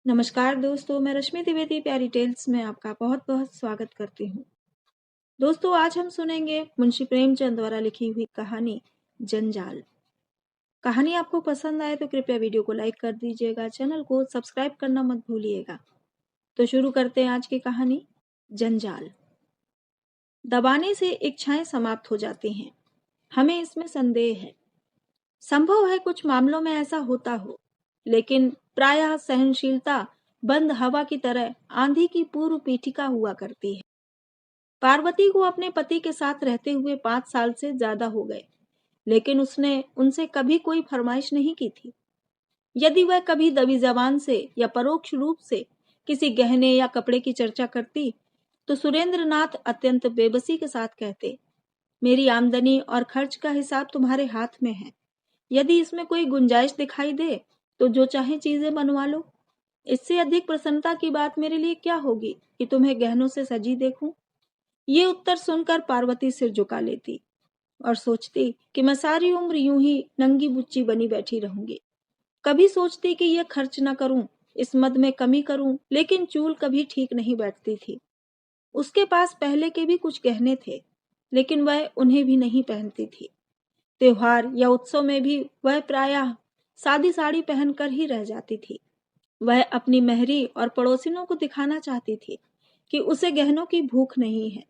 नमस्कार दोस्तों, मैं रश्मि द्विवेदी प्यारी टेल्स में आपका बहुत बहुत स्वागत करती हूँ। दोस्तों, आज हम सुनेंगे मुंशी प्रेमचंद द्वारा लिखी हुई कहानी जंजाल। कहानी आपको पसंद आए तो कृपया वीडियो को लाइक कर दीजिएगा, चैनल को सब्सक्राइब करना मत भूलिएगा। तो शुरू करते हैं आज की कहानी जंजाल। दबाने से इच्छाएं समाप्त हो जाती हैं, हमें इसमें संदेह है। संभव है कुछ मामलों में ऐसा होता हो, लेकिन प्रायः सहनशीलता बंद हवा की तरह आंधी की पूर्व पीठिका हुआ करती है। पार्वती को अपने पति के साथ रहते हुए 5 साल से ज्यादा हो गए, लेकिन उसने उनसे कभी कोई फरमाइश नहीं की थी। यदि वह कभी दबी जबान से या परोक्ष रूप से किसी गहने या कपड़े की चर्चा करती, तो सुरेंद्र नाथ अत्यंत बेबसी के साथ कहते, मेरी आमदनी और खर्च का हिसाब तुम्हारे हाथ में है। यदि इसमें कोई गुंजाइश दिखाई दे तो जो चाहे चीजें बनवा लो। इससे अधिक प्रसन्नता की बात मेरे लिए क्या होगी कि तुम्हें गहनों से सजी देखूं। ये उत्तर सुनकर पार्वती सिर झुका लेती और सोचती कि मैं सारी उम्र यूं ही नंगी बुच्ची बनी बैठी रहूंगी। कभी सोचती कि यह खर्च न करूं, इस मद में कमी करूं, लेकिन चूल कभी ठीक नहीं बैठती थी। उसके पास पहले के भी कुछ गहने थे, लेकिन वह उन्हें भी नहीं पहनती थी। त्योहार या उत्सव में भी वह प्रायः सादी साड़ी पहनकर ही रह जाती थी। वह अपनी महरी और पड़ोसिनों को दिखाना चाहती थी कि उसे गहनों की भूख नहीं है,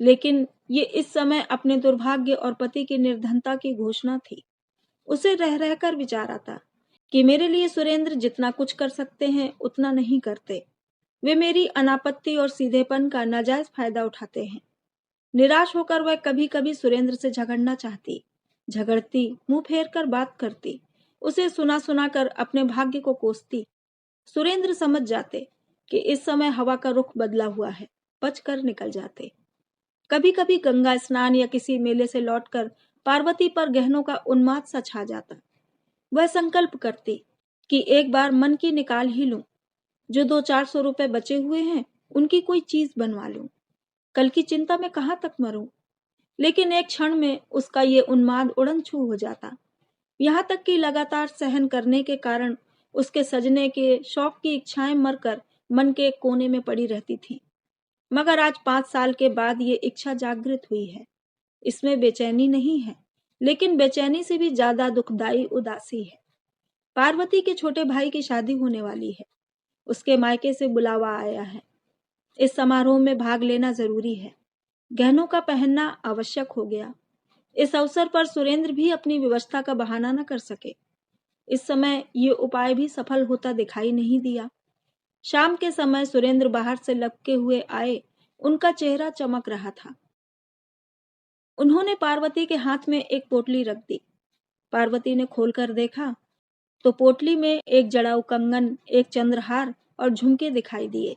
लेकिन ये इस समय अपने दुर्भाग्य और पति की निर्धनता की घोषणा थी। उसे रह रहकर विचार आता कि मेरे लिए सुरेंद्र जितना कुछ कर सकते हैं उतना नहीं करते। वे मेरी अनापत्ति और सीधेपन का नाजायज फायदा उठाते हैं। निराश होकर वह कभी कभी सुरेंद्र से झगड़ना चाहती, झगड़ती, मुंह फेर कर बात करती, उसे सुना सुना कर अपने भाग्य को कोसती। सुरेंद्र समझ जाते कि इस समय हवा का रुख बदला हुआ है, बच कर निकल जाते। कभी कभी गंगा स्नान या किसी मेले से लौटकर पार्वती पर गहनों का उन्माद सा छा जाता। वह संकल्प करती कि एक बार मन की निकाल ही लूं, जो 200-400 रुपए बचे हुए हैं उनकी कोई चीज बनवा लूं। कल की चिंता में कहां तक मरूं। लेकिन एक क्षण में उसका ये उन्माद उड़न छू हो जाता। यहाँ तक कि लगातार सहन करने के कारण उसके सजने के शौक की इच्छाएं मरकर मन के एक कोने में पड़ी रहती थीं। मगर आज 5 साल के बाद ये इच्छा जागृत हुई है। इसमें बेचैनी नहीं है, लेकिन बेचैनी से भी ज्यादा दुखदाई उदासी है। पार्वती के छोटे भाई की शादी होने वाली है। उसके मायके से बुलावा आया है। इस समारोह में भाग लेना जरूरी है। गहनों का पहनना आवश्यक हो गया। इस अवसर पर सुरेंद्र भी अपनी व्यवस्था का बहाना न कर सके। इस समय ये उपाय भी सफल होता दिखाई नहीं दिया। शाम के समय सुरेंद्र बाहर से लपके हुए आए। उनका चेहरा चमक रहा था। उन्होंने पार्वती के हाथ में एक पोटली रख दी। पार्वती ने खोलकर देखा तो पोटली में एक जड़ाऊ कंगन, एक चंद्रहार और झुमके दिखाई दिए।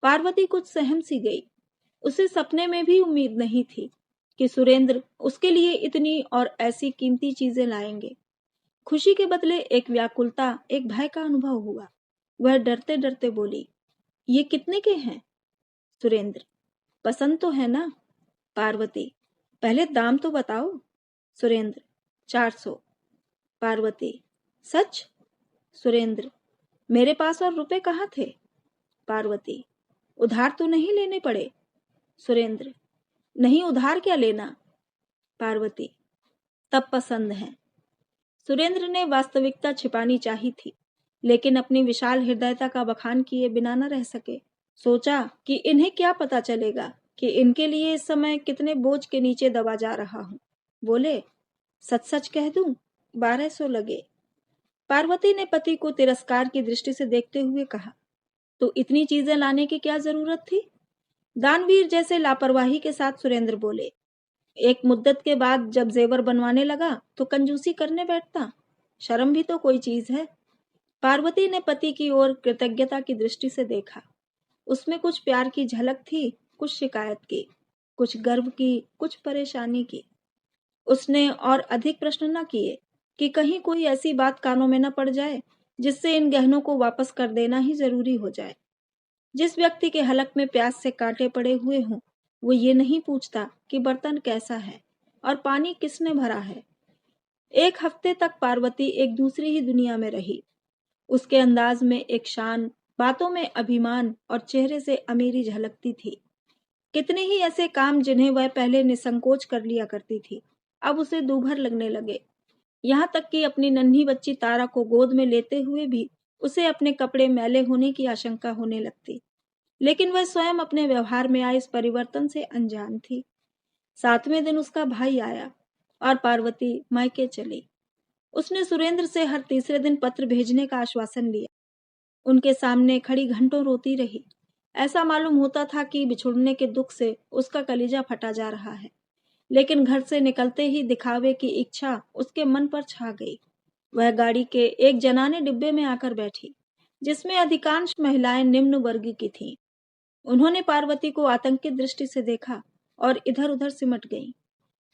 पार्वती कुछ सहम सी गई। उसे सपने में भी उम्मीद नहीं थी कि सुरेंद्र उसके लिए इतनी और ऐसी कीमती चीजें लाएंगे। खुशी के बदले एक व्याकुलता, एक भय का अनुभव हुआ। वह डरते डरते बोली, ये कितने के हैं? सुरेंद्र, पसंद तो है ना? पार्वती, पहले दाम तो बताओ। सुरेंद्र, 400। पार्वती, सच? सुरेंद्र, मेरे पास और रुपए कहाँ थे? पार्वती, उधार तो नहीं लेने पड़े? सुरेंद्र, नहीं, उधार क्या लेना? पार्वती, तब पसंद है। सुरेंद्र ने वास्तविकता छिपानी चाही थी, लेकिन अपनी विशाल हृदयता का बखान किए बिना न रह सके। सोचा कि इन्हें क्या पता चलेगा कि इनके लिए इस समय कितने बोझ के नीचे दबा जा रहा हूं। बोले, सच सच कह दूं, 1200 लगे। पार्वती ने पति को तिरस्कार की दृष्टि से देखते हुए कहा, तो इतनी चीजें लाने की क्या जरूरत थी? दानवीर जैसे लापरवाही के साथ सुरेंद्र बोले, एक मुद्दत के बाद जब जेवर बनवाने लगा तो कंजूसी करने बैठता। शर्म भी तो कोई चीज है। पार्वती ने पति की ओर कृतज्ञता की दृष्टि से देखा। उसमें कुछ प्यार की झलक थी, कुछ शिकायत की, कुछ गर्व की, कुछ परेशानी की। उसने और अधिक प्रश्न न किए कि कहीं कोई ऐसी बात कानों में न पड़ जाए जिससे इन गहनों को वापस कर देना ही जरूरी हो जाए। जिस व्यक्ति के हलक में प्यास से कांटे पड़े हुए हों, वो ये नहीं पूछता कि बर्तन कैसा है और पानी किसने भरा है। एक हफ्ते तक पार्वती एक दूसरी ही दुनिया में रही। उसके अंदाज में एक शान, बातों में अभिमान और चेहरे से अमीरी झलकती थी। कितने ही ऐसे काम जिन्हें वह पहले निसंकोच कर लिया करती थी, अब उसे दूभर लगने लगे। यहाँ तक कि अपनी नन्ही बच्ची तारा को गोद में लेते हुए भी उसे अपने कपड़े मैले होने की आशंका होने लगती। लेकिन वह स्वयं अपने व्यवहार में आए इस परिवर्तन से अनजान थी। 7वें दिन उसका भाई आया और पार्वती मायके चली। उसने सुरेंद्र से हर तीसरे दिन पत्र भेजने का आश्वासन लिया। उनके सामने खड़ी घंटों रोती रही। ऐसा मालूम होता था कि बिछुड़ने के दुख से उसका कलीजा फटा जा रहा है। लेकिन घर से निकलते ही दिखावे की इच्छा उसके मन पर छा गई। वह गाड़ी के एक जनाने डिब्बे में आकर बैठी, जिसमें अधिकांश महिलाएं निम्न वर्ग की थीं। उन्होंने पार्वती को आतंकित दृष्टि से देखा और इधर-उधर सिमट गईं।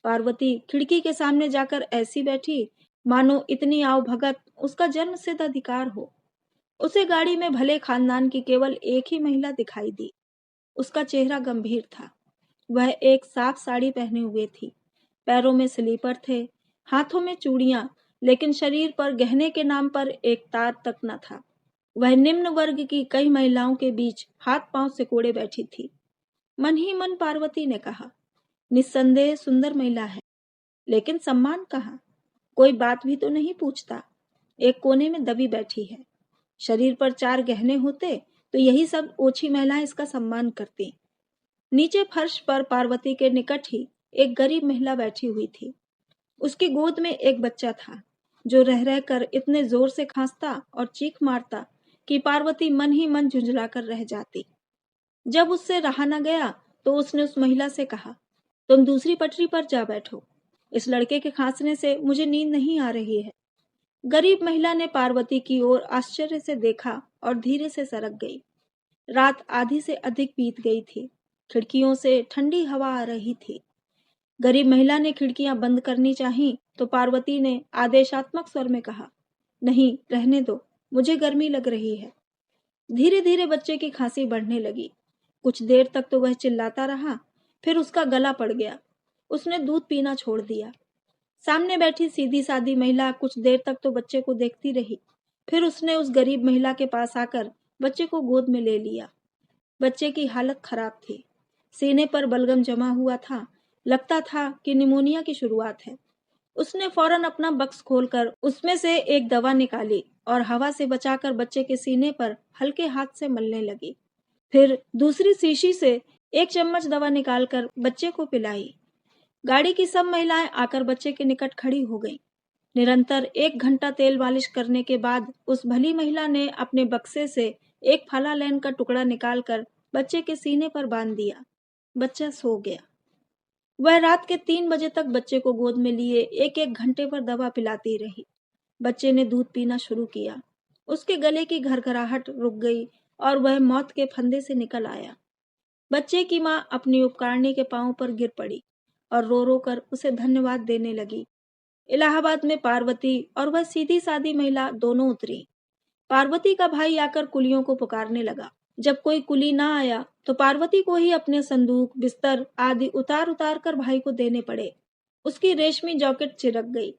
पार्वती खिड़की के सामने जाकर ऐसी बैठी मानो इतनी आवभगत उसका जन्मसिद्ध अधिकार हो। उसे गाड़ी में भले खानदान की केवल एक ही महिला दिखाई दी। उसका चेहरा गंभीर था। वह एक साफ साड़ी पहने हुए थी। पैरों में स्लीपर थे, हाथों में चूड़ियां, लेकिन शरीर पर गहने के नाम पर एक तार तक न था। वह निम्न वर्ग की कई महिलाओं के बीच हाथ पांव सिकोड़े बैठी थी। मन ही मन पार्वती ने कहा, निस्संदेह सुंदर महिला है, लेकिन सम्मान कहाँ? कोई बात भी तो नहीं पूछता। एक कोने में दबी बैठी है। शरीर पर 4 गहने होते तो यही सब ओछी महिलाएं इसका सम्मान करती। नीचे फर्श पर पार्वती के निकट ही एक गरीब महिला बैठी हुई थी। उसकी गोद में एक बच्चा था, जो रह रहकर इतने जोर से खांसता और चीख मारता कि पार्वती मन ही मन झुंझलाकर रह जाती। जब उससे रहा न गया तो उसने उस महिला से कहा, तुम दूसरी पटरी पर जा बैठो। इस लड़के के खांसने से मुझे नींद नहीं आ रही है। गरीब महिला ने पार्वती की ओर आश्चर्य से देखा और धीरे से सरक गई। रात आधी से अधिक बीत गई थी। खिड़कियों से ठंडी हवा आ रही थी। गरीब महिला ने खिड़कियां बंद करनी चाहीं तो पार्वती ने आदेशात्मक स्वर में कहा, नहीं, रहने दो, मुझे गर्मी लग रही है। धीरे धीरे बच्चे की खांसी बढ़ने लगी। कुछ देर तक तो वह चिल्लाता रहा, फिर उसका गला पड़ गया। उसने दूध पीना छोड़ दिया। सामने बैठी सीधी सादी महिला कुछ देर तक तो बच्चे को देखती रही। फिर उसने उस गरीब महिला के पास आकर बच्चे को गोद में ले लिया। बच्चे की हालत खराब थी। सीने पर बलगम जमा हुआ था। लगता था कि निमोनिया की शुरुआत है। उसने फौरन अपना बक्स खोलकर उसमें से एक दवा निकाली और हवा से बचाकर बच्चे के सीने पर हल्के हाथ से मलने लगी। फिर दूसरी शीशी से एक चम्मच दवा निकालकर बच्चे को पिलाई। गाड़ी की सब महिलाएं आकर बच्चे के निकट खड़ी हो गईं। निरंतर 1 घंटा तेल मालिश करने के बाद उस भली महिला ने अपने बक्से से एक फालालैन का टुकड़ा निकालकर बच्चे के सीने पर बांध दिया। बच्चा सो गया। वह रात के 3 बजे तक बच्चे को गोद में लिए 1-1 घंटे पर दवा पिलाती रही। बच्चे ने दूध पीना शुरू किया। उसके गले की घरघराहट रुक गई और वह मौत के फंदे से निकल आया। बच्चे की माँ अपनी उपकारिणी के पांव पर गिर पड़ी और रो रो कर उसे धन्यवाद देने लगी। इलाहाबाद में पार्वती और वह सीधी सादी महिला दोनों उतरी। पार्वती का भाई आकर कुलियों को पुकारने लगा। जब कोई कुली ना आया तो पार्वती को ही अपने संदूक, बिस्तर आदि उतार उतार कर भाई को देने पड़े। उसकी रेशमी जैकेट चिरक गई।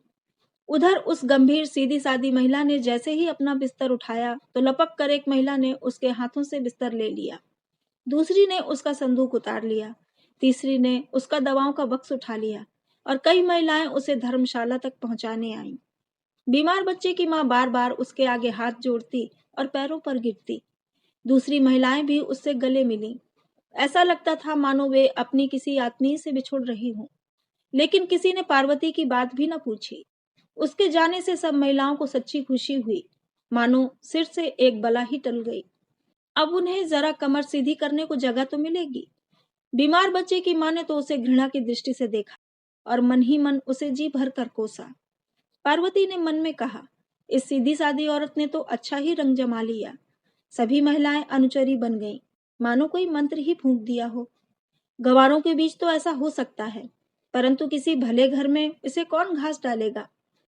उधर उस गंभीर सीधी सादी महिला ने जैसे ही अपना बिस्तर उठाया तो लपक कर एक महिला ने उसके हाथों से बिस्तर ले लिया। दूसरी ने उसका संदूक उतार लिया। तीसरी ने उसका दवाओं का बक्स उठा लिया और कई महिलाएं उसे धर्मशाला तक पहुंचाने आईं। बीमार बच्चे की मां बार बार उसके आगे हाथ जोड़ती और पैरों पर गिरती। दूसरी महिलाएं भी उससे गले मिलीं। ऐसा लगता था मानो वे अपनी किसी आत्मीय से बिछुड़ रही हों। लेकिन किसी ने पार्वती की बात भी न पूछी। उसके जाने से सब महिलाओं को सच्ची खुशी हुई, मानो सिर से एक बला ही टल गई। अब उन्हें जरा कमर सीधी करने को जगह तो मिलेगी। बीमार बच्चे की मां ने तो उसे घृणा की दृष्टि से देखा और मन ही मन उसे जी भर कर कोसा। पार्वती ने मन में कहा, इस सीधी सादी औरत ने तो अच्छा ही रंग जमा लिया। सभी महिलाएं अनुचरी बन गईं, मानो कोई मंत्र ही फूंक दिया हो। गवारों के बीच तो ऐसा हो सकता है, परंतु किसी भले घर में इसे कौन घास डालेगा।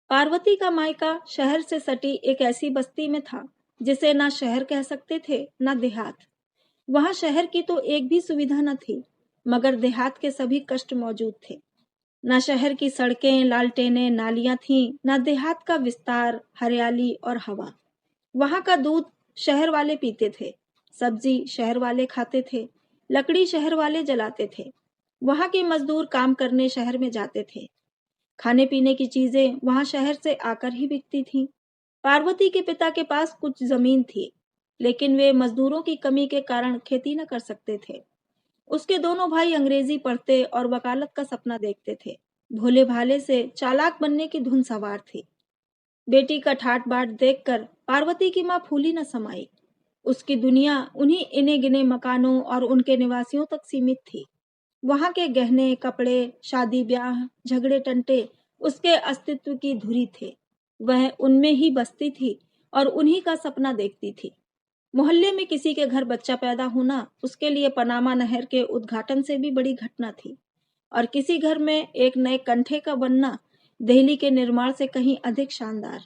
पार्वती का मायका शहर से सटी एक ऐसी बस्ती में था जिसे ना शहर कह सकते थे ना देहात। वहां शहर की तो एक भी सुविधा न थी, मगर देहात के सभी कष्ट मौजूद थे। ना शहर की सड़कें, लालटेनें, नालियां थीं, ना देहात का विस्तार, हरियाली और हवा। वहां का दूध शहर वाले पीते थे, सब्जी शहर वाले खाते थे, लकड़ी शहर वाले जलाते थे। वहां के मजदूर काम करने शहर में जाते थे। खाने पीने की चीजें वहां शहर से आकर ही बिकती थीं। पार्वती के पिता के पास कुछ जमीन थी, लेकिन वे मजदूरों की कमी के कारण खेती न कर सकते थे। उसके दोनों भाई अंग्रेजी पढ़ते और वकालत का सपना देखते थे। भोले भाले से चालाक बनने की धुन सवार थी। बेटी का ठाट बाट देखकर पार्वती की माँ फूली न समाई। उसकी दुनिया उन्हीं इने गिने मकानों और उनके निवासियों तक सीमित थी। वहां के गहने, कपड़े, शादी ब्याह, झगड़े टंटे उसके अस्तित्व की धुरी थे। वह उनमें ही बसती थी और उन्हीं का सपना देखती थी। मोहल्ले में किसी के घर बच्चा पैदा होना उसके लिए पनामा नहर के उद्घाटन से भी बड़ी घटना थी, और किसी घर में एक नए कंठे का बनना दिल्ली के निर्माण से कहीं अधिक शानदार।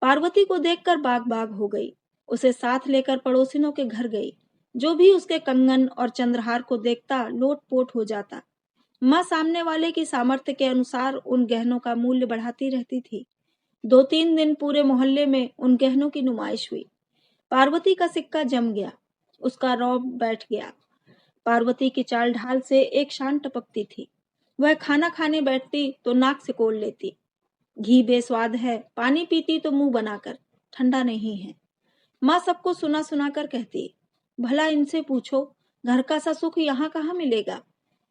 पार्वती को देखकर बाग बाग हो गई। उसे साथ लेकर पड़ोसिनों के घर गई। जो भी उसके कंगन और चंद्रहार को देखता लोट पोट हो जाता। माँ सामने वाले की सामर्थ्य के अनुसार उन गहनों का मूल्य बढ़ाती रहती थी। 2-3 दिन पूरे मोहल्ले में उन गहनों की नुमाइश हुई। पार्वती का सिक्का जम गया, उसका रौब बैठ गया। पार्वती की चाल ढाल से एक शान टपकती थी। वह खाना खाने बैठती तो नाक सिकोड़ लेती। घी बेस्वाद है, पानी पीती तो मुंह बनाकर, ठंडा नहीं है। माँ सबको सुना सुना कर कहती, भला इनसे पूछो, घर का सा सुख यहाँ कहाँ मिलेगा।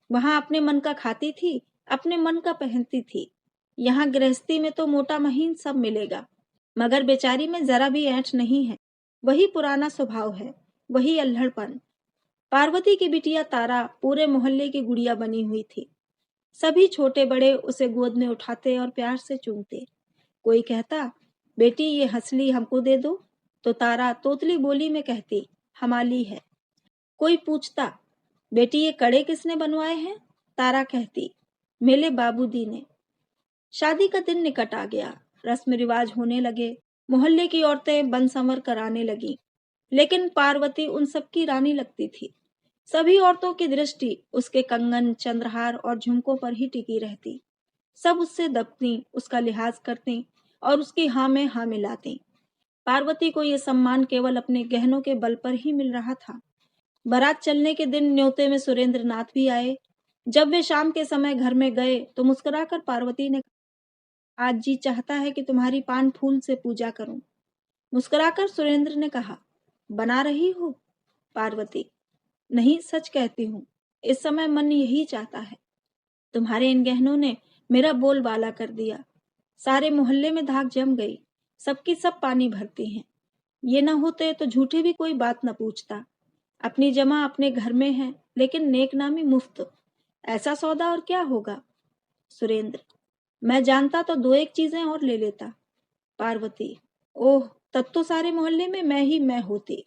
वहां अपने मन का खाती थी, अपने मन का पहनती थी। यहाँ गृहस्थी में तो मोटा महीन सब मिलेगा, मगर बेचारी में जरा भी ऐंठ नहीं है। वही पुराना स्वभाव है, वही अल्हड़पन। पार्वती की बिटिया तारा पूरे मोहल्ले की गुड़िया बनी हुई थी। सभी छोटे बड़े उसे गोद में उठाते और प्यार से चूमते। कोई कहता, बेटी ये हंसली हमको दे दो, तो तारा तोतली बोली में कहती, हमाली है। कोई पूछता, बेटी ये कड़े किसने बनवाए हैं? तारा कहती, मेरे बाबूजी ने। शादी का दिन निकट आ गया। रस्म रिवाज होने लगे। मोहल्ले की औरतें बन संवर कराने लगी, लेकिन पार्वती उन सबकी रानी लगती थी। सभी औरतों की दृष्टि उसके कंगन, चंद्रहार और झुमकों पर ही टिकी रहती। सब उससे दबती, उसका लिहाज करती और उसकी हाँ में हाँ मिलाती। पार्वती को यह सम्मान केवल अपने गहनों के बल पर ही मिल रहा था। बारात चलने के दिन न्योते में सुरेंद्र नाथ भी आए। जब वे शाम के समय घर में गए तो मुस्कुराकर पार्वती ने, आज जी चाहता है कि तुम्हारी पान फूल से पूजा करूं। मुस्कुराकर सुरेंद्र ने कहा, बना रही हो? पार्वती, नहीं, सच कहती हूँ, इस समय मन यही चाहता है। तुम्हारे इन गहनों ने मेरा बोलबाला कर दिया। सारे मोहल्ले में धाक जम गई। सबकी सब पानी भरती हैं। ये न होते तो झूठी भी कोई बात न पूछता। अपनी जमा अपने घर में है, लेकिन नेकनामी मुफ्त। ऐसा सौदा और क्या होगा? सुरेंद्र, मैं जानता तो दो एक चीजें और ले लेता। पार्वती, ओह, तब तो सारे मोहल्ले में मैं ही मैं होती।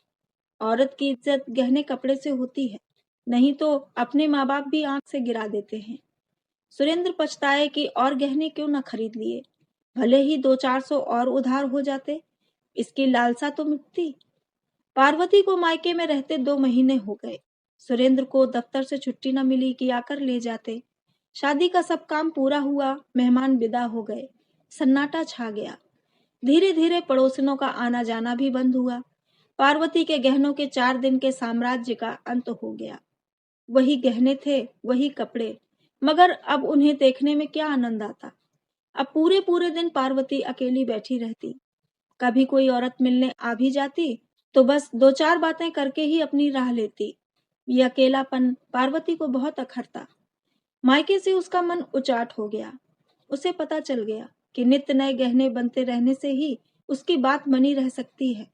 औरत की इज्जत गहने कपड़े से होती है, नहीं तो अपने माँ बाप भी आंख से गिरा देते हैं। सुरेंद्र पछताए कि और गहने क्यों न खरीद लिए। भले ही 200-400 और उधार हो जाते, इसकी लालसा तो मिटती। पार्वती को मायके में रहते 2 महीने हो गए। सुरेंद्र को दफ्तर से छुट्टी न मिली कि आकर ले जाते। शादी का सब काम पूरा हुआ, मेहमान विदा हो गए। सन्नाटा छा गया। धीरे धीरे पड़ोसिनों का आना जाना भी बंद हुआ। पार्वती के गहनों के 4 दिन के साम्राज्य का अंत हो गया। वही गहने थे, वही कपड़े, मगर अब उन्हें देखने में क्या आनंद आता। अब पूरे पूरे दिन पार्वती अकेली बैठी रहती। कभी कोई औरत मिलने आ भी जाती तो बस 2-4 बातें करके ही अपनी राह लेती। ये अकेलापन पार्वती को बहुत अखरता। मायके से उसका मन उचाट हो गया। उसे पता चल गया कि नित्य नए गहने बनते रहने से ही उसकी बात बनी रह सकती है।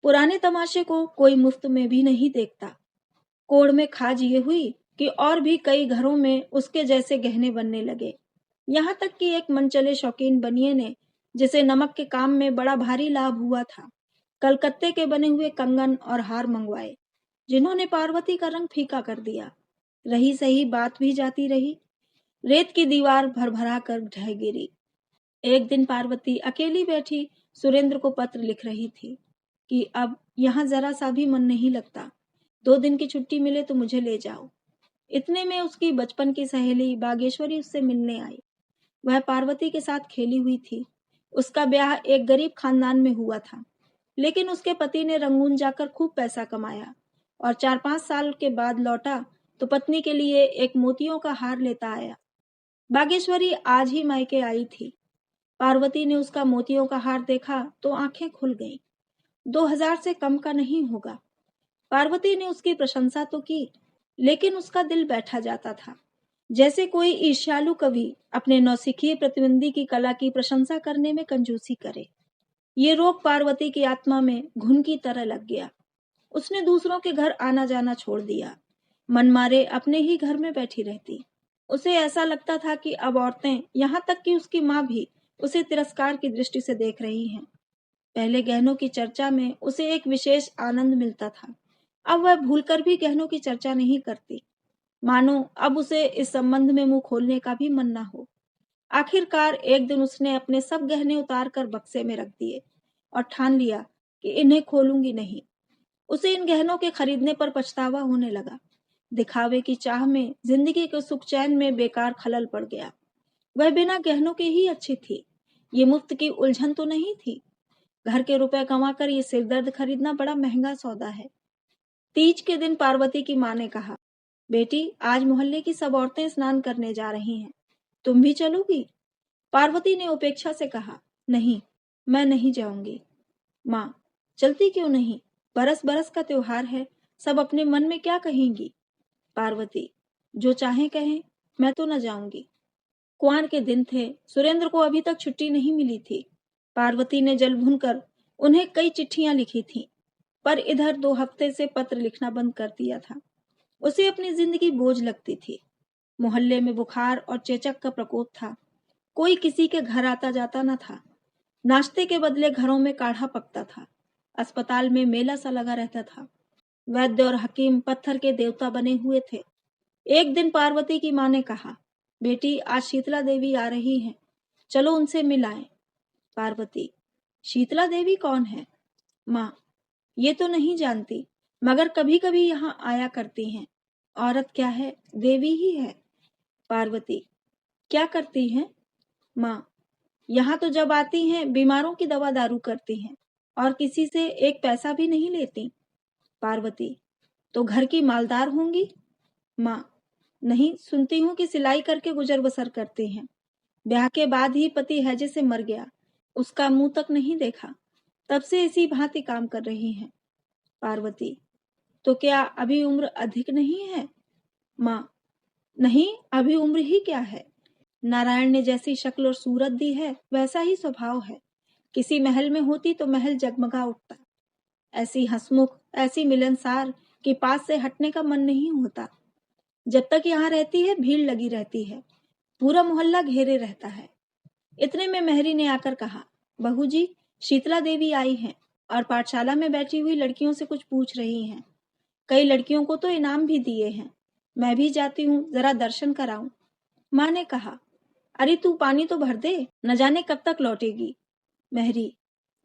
पुराने तमाशे को कोई मुफ्त में भी नहीं देखता। कोड़ में खाज ये हुई कि और भी कई घरों में उसके जैसे गहने बनने लगे। यहाँ तक कि एक मनचले शौकीन बनिए ने, जिसे नमक के काम में बड़ा भारी लाभ हुआ था, कलकत्ते के बने हुए कंगन और हार मंगवाए, जिन्होंने पार्वती का रंग फीका कर दिया। रही सही बात भी जाती रही। रेत की दीवार भरभरा कर ढह गिरी। एक दिन पार्वती अकेली बैठी सुरेंद्र को पत्र लिख रही थी कि अब यहाँ जरा सा भी मन नहीं लगता। 2 दिन की छुट्टी मिले तो मुझे ले जाओ। इतने में उसकी बचपन की सहेली बागेश्वरी उससे मिलने आई। वह पार्वती के साथ खेली हुई थी। उसका ब्याह एक गरीब खानदान में हुआ था। लेकिन उसके पति ने रंगून जाकर खूब पैसा कमाया और 4-5 साल के बाद लौटा तो पत्नी के लिए एक मोतियों का हार लेता आया। बागेश्वरी आज ही मायके आई थी। पार्वती ने उसका मोतियों का हार देखा तो आंखें खुल गईं। 2000 से कम का नहीं होगा। पार्वती ने उसकी प्रशंसा तो की, लेकिन उसका दिल बैठा जाता था, जैसे कोई ईर्ष्यालु कवि अपने नौसिखिए प्रतिद्वंदी की कला की प्रशंसा करने में कंजूसी करे। ये रोग पार्वती की आत्मा में घुन की तरह लग गया। उसने दूसरों के घर आना जाना छोड़ दिया, मन मारे अपने ही घर में बैठी रहती। उसे ऐसा लगता था कि अब औरतें, यहाँ तक कि उसकी माँ भी, उसे तिरस्कार की दृष्टि से देख रही हैं। पहले गहनों की चर्चा में उसे एक विशेष आनंद मिलता था, अब वह भूलकर भी गहनों की चर्चा नहीं करती, मानो अब उसे इस संबंध में मुंह खोलने का भी मन न हो। आखिरकार एक दिन उसने अपने सब गहने उतार कर बक्से में रख दिए और ठान लिया कि इन्हें खोलूंगी नहीं। उसे इन गहनों के खरीदने पर पछतावा होने लगा। दिखावे की चाह में जिंदगी के सुख चैन में बेकार खलल पड़ गया। वह बिना गहनों के ही अच्छी थी। ये मुफ्त की उलझन तो नहीं थी। घर के रुपए कमाकर ये सिरदर्द खरीदना बड़ा महंगा सौदा है। तीज के दिन पार्वती की माँ ने कहा, बेटी, आज मोहल्ले की सब औरतें स्नान करने जा रही हैं, तुम भी चलोगी? पार्वती ने उपेक्षा से कहा, नहीं, मैं नहीं जाऊंगी। माँ, चलती क्यों नहीं? बरस बरस का त्योहार है, सब अपने मन में क्या कहेंगी? पार्वती, जो चाहे कहें, मैं तो न जाऊंगी। कुंवर के दिन थे, सुरेंद्र को अभी तक छुट्टी नहीं मिली थी। पार्वती ने जल भूनकर उन्हें कई चिट्ठियां लिखी थीं, पर इधर 2 हफ्ते से पत्र लिखना बंद कर दिया था। उसे अपनी जिंदगी बोझ लगती थी। मोहल्ले में बुखार और चेचक का प्रकोप था। कोई किसी के घर आता जाता न था। नाश्ते के बदले घरों में काढ़ा पकता था। अस्पताल में मेला सा लगा रहता था। वैद्य और हकीम पत्थर के देवता बने हुए थे। एक दिन पार्वती की माँ ने कहा, बेटी, आज शीतला देवी आ रही हैं, चलो उनसे मिलाएं। पार्वती, शीतला देवी कौन है? माँ, ये तो नहीं जानती, मगर कभी कभी यहाँ आया करती हैं। औरत क्या है, देवी ही है। पार्वती, क्या करती हैं? माँ, यहाँ तो जब आती हैं बीमारों की दवा दारू करती हैं और किसी से एक पैसा भी नहीं लेती। पार्वती, तो घर की मालदार होंगी? माँ, नहीं, सुनती हूँ कि सिलाई करके गुजर बसर करती हैं। ब्याह के बाद ही पति हैजे से मर गया, उसका मुंह तक नहीं देखा, तब से इसी भांति काम कर रही हैं। पार्वती, तो क्या अभी उम्र अधिक नहीं है? माँ, नहीं, अभी उम्र ही क्या है। नारायण ने जैसी शक्ल और सूरत दी है वैसा ही स्वभाव है। किसी महल में होती तो महल जगमगा उठता। ऐसी हंसमुख, ऐसी मिलनसार कि पास से हटने का मन नहीं होता। जब तक यहाँ रहती है भीड़ लगी रहती है, पूरा मोहल्ला घेरे रहता है। इतने में मेहरी ने आकर कहा, बहू जी, शीतला देवी आई हैं और पाठशाला में बैठी हुई लड़कियों से कुछ पूछ रही हैं। कई लड़कियों को तो इनाम भी दिए हैं। मैं भी जाती हूँ, जरा दर्शन कराऊं। माँ ने कहा, अरे तू पानी तो भर दे, न जाने कब तक लौटेगी। मेहरी,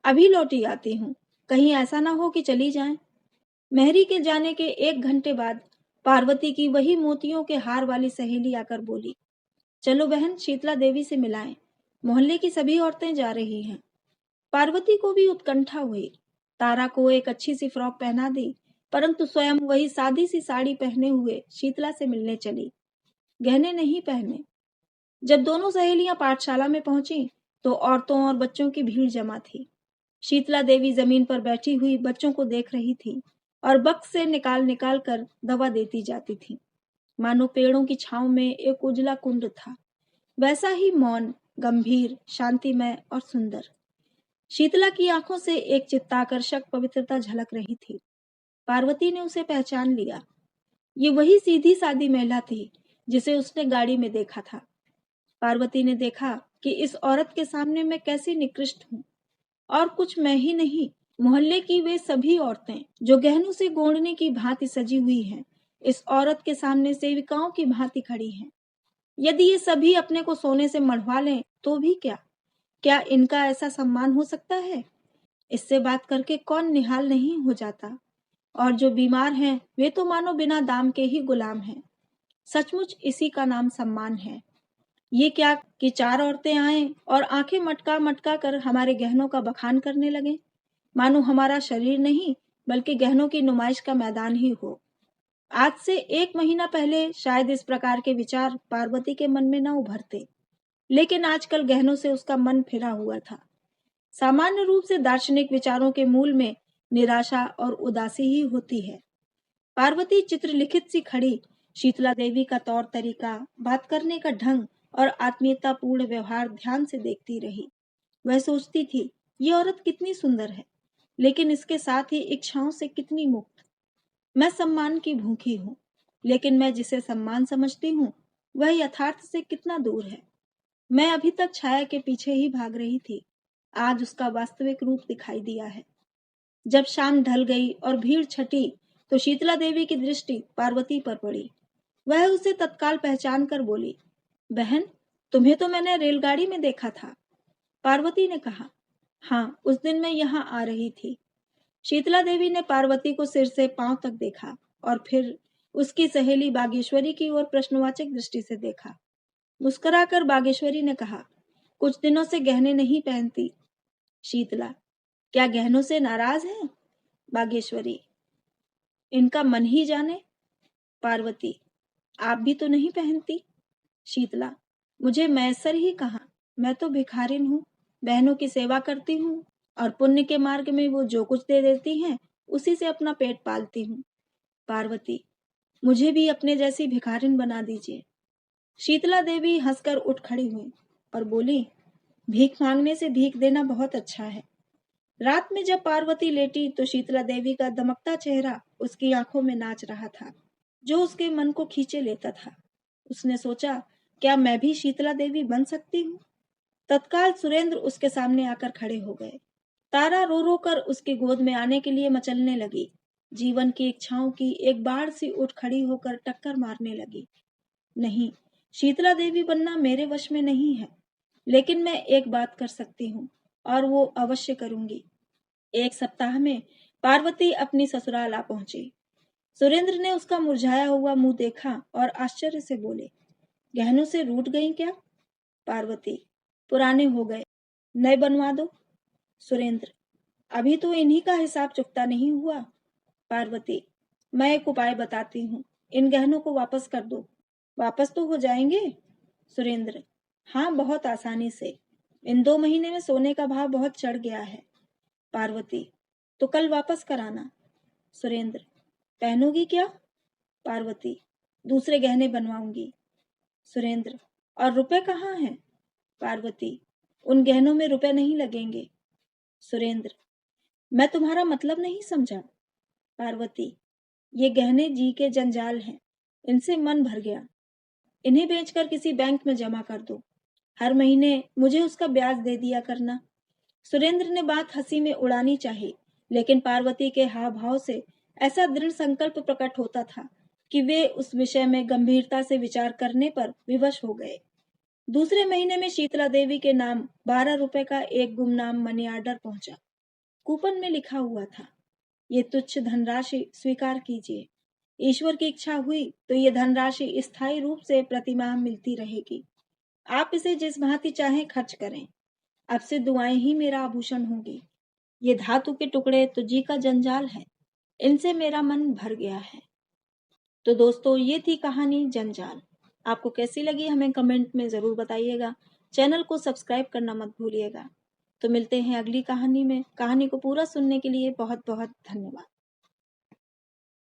अभी लौटी आती हूँ, कहीं ऐसा ना हो कि चली जाएं। मेहरी के जाने के 1 घंटे बाद पार्वती की वही मोतियों के हार वाली सहेली आकर बोली, चलो बहन, शीतला देवी से मिलाएं, मोहल्ले की सभी औरतें जा रही हैं। पार्वती को भी उत्कंठा हुई। तारा को एक अच्छी सी फ्रॉक पहना दी, परंतु स्वयं वही सादी सी साड़ी पहने हुए शीतला से मिलने चली, गहने नहीं पहने। जब दोनों सहेलियां पाठशाला में पहुंची तो औरतों और बच्चों की भीड़ जमा थी। शीतला देवी जमीन पर बैठी हुई बच्चों को देख रही थी और बक्स से निकाल निकाल कर दवा देती जाती थी, मानो पेड़ों की छांव में एक उजला कुंड था, वैसा ही मौन, गंभीर, शांतिमय और सुंदर। शीतला की आंखों से एक चित्ताकर्षक पवित्रता झलक रही थी। पार्वती ने उसे पहचान लिया। ये वही सीधी सादी महिला थी जिसे उसने गाड़ी में देखा था। पार्वती ने देखा कि इस औरत के सामने मैं कैसी निकृष्ट हूँ, और कुछ मैं ही नहीं, मोहल्ले की वे सभी औरतें जो गहनों से गोंडने की भांति सजी हुई हैं, इस औरत के सामने सेविकाओं की भांति खड़ी हैं। यदि ये सभी अपने को सोने से मढ़वा लें तो भी क्या, क्या इनका ऐसा सम्मान हो सकता है? इससे बात करके कौन निहाल नहीं हो जाता। और जो बीमार हैं वे तो मानो बिना दाम के ही गुलाम हैं। सचमुच इसी का नाम सम्मान है। ये क्या कि 4 औरतें आएं और आंखें मटका मटका कर हमारे गहनों का बखान करने लगें। मानो हमारा शरीर नहीं बल्कि गहनों की नुमाइश का मैदान ही हो। आज से 1 महीना पहले शायद इस प्रकार के विचार पार्वती के मन में न उभरते, लेकिन आजकल गहनों से उसका मन फिरा हुआ था। सामान्य रूप से दार्शनिक विचारों के मूल में निराशा और उदासी ही होती है। पार्वती चित्रलिखित सी खड़ी शीतला देवी का तौर तरीका, बात करने का ढंग और आत्मीयतापूर्ण व्यवहार ध्यान से देखती रही। वह सोचती थी, ये औरत कितनी सुंदर है, लेकिन इसके साथ ही इच्छाओं से कितनी मुक्त। मैं सम्मान की भूखी हूँ, लेकिन मैं जिसे सम्मान समझती हूँ वह यथार्थ से कितना दूर है। मैं अभी तक छाया के पीछे ही भाग रही थी, आज उसका वास्तविक रूप दिखाई दिया है। जब शाम ढल गई और भीड़ छटी तो शीतला देवी की दृष्टि पार्वती पर पड़ी। वह उसे तत्काल पहचान कर बोली, बहन, तुम्हें तो मैंने रेलगाड़ी में देखा था। पार्वती ने कहा, हाँ, उस दिन मैं यहाँ आ रही थी। शीतला देवी ने पार्वती को सिर से पांव तक देखा और फिर उसकी सहेली बागेश्वरी की ओर प्रश्नवाचक दृष्टि से देखा। मुस्कुराकर बागेश्वरी ने कहा, कुछ दिनों से गहने नहीं पहनती। शीतला, क्या गहनों से नाराज है? बागेश्वरी, इनका मन ही जाने। पार्वती, आप भी तो नहीं पहनती। शीतला, मुझे मैसर ही कहा, मैं तो भिखारिन हूँ, बहनों की सेवा करती हूँ और पुण्य के मार्ग में वो जो कुछ दे देती हैं उसी से अपना पेट पालती हूँ। पार्वती, मुझे भी अपने जैसी भिखारिन बना दीजिए। शीतला देवी हंसकर उठ खड़ी हुई और बोली, भीख मांगने से भीख देना बहुत अच्छा है। रात में जब पार्वती लेटी तो शीतला देवी का दमकता चेहरा उसकी आंखों में नाच रहा था, जो उसके मन को खींचे लेता था। उसने सोचा, क्या मैं भी शीतला देवी बन सकती हूँ? तत्काल सुरेंद्र उसके सामने आकर खड़े हो गए। तारा रो रो कर उसकी गोद में आने के लिए मचलने लगी। जीवन की इच्छाओं की एक बाढ़ सी उठ खड़ी होकर टक्कर मारने लगी। नहीं, शीतला देवी बनना मेरे वश में नहीं है, लेकिन मैं एक बात कर सकती हूँ और वो अवश्य करूंगी। 1 सप्ताह में पार्वती अपनी ससुराल आ पहुंची। सुरेंद्र ने उसका मुरझाया हुआ मुंह देखा और आश्चर्य से बोले, गहनों से रूठ गई क्या? पार्वती, पुराने हो गए, नए बनवा दो। सुरेंद्र, अभी तो इन्हीं का हिसाब चुकता नहीं हुआ। पार्वती, मैं एक उपाय बताती हूँ, इन गहनों को वापस कर दो। वापस तो हो जाएंगे? सुरेंद्र, हाँ, बहुत आसानी से। इन 2 महीने में सोने का भाव बहुत चढ़ गया है। पार्वती, तो कल वापस कराना। सुरेंद्र, पहनोगी क्या? पार्वती, दूसरे गहने बनवाऊंगी। सुरेंद्र, और रुपए कहाँ हैं? पार्वती, उन गहनों में रुपए नहीं लगेंगे। सुरेंद्र, मैं तुम्हारा मतलब नहीं समझा। पार्वती, ये गहने जी के जंजाल हैं, इनसे मन भर गया। इन्हें बेचकर किसी बैंक में जमा कर दो, हर महीने मुझे उसका ब्याज दे दिया करना। सुरेंद्र ने बात हंसी में उड़ानी चाही, लेकिन पार्वती के हाव भाव से ऐसा दृढ़ संकल्प प्रकट होता था कि वे उस विषय में गंभीरता से विचार करने पर विवश हो गए। दूसरे महीने में शीतला देवी के नाम 12 रुपए का एक गुमनाम मनी आर्डर पहुंचा। कूपन में लिखा हुआ था, ये तुच्छ धनराशि स्वीकार कीजिए। ईश्वर की इच्छा हुई तो ये धनराशि स्थायी रूप से प्रतिमाह मिलती रहेगी। आप इसे जिस भांति चाहें खर्च करें। अब से दुआएं ही मेरा आभूषण होंगी। ये धातु के टुकड़े तो जी का जंजाल है, इनसे मेरा मन भर गया है। तो दोस्तों, ये थी कहानी जंजाल। आपको कैसी लगी हमें कमेंट में जरूर बताइएगा। चैनल को सब्सक्राइब करना मत भूलिएगा। तो मिलते हैं अगली कहानी में। कहानी को पूरा सुनने के लिए बहुत बहुत धन्यवाद।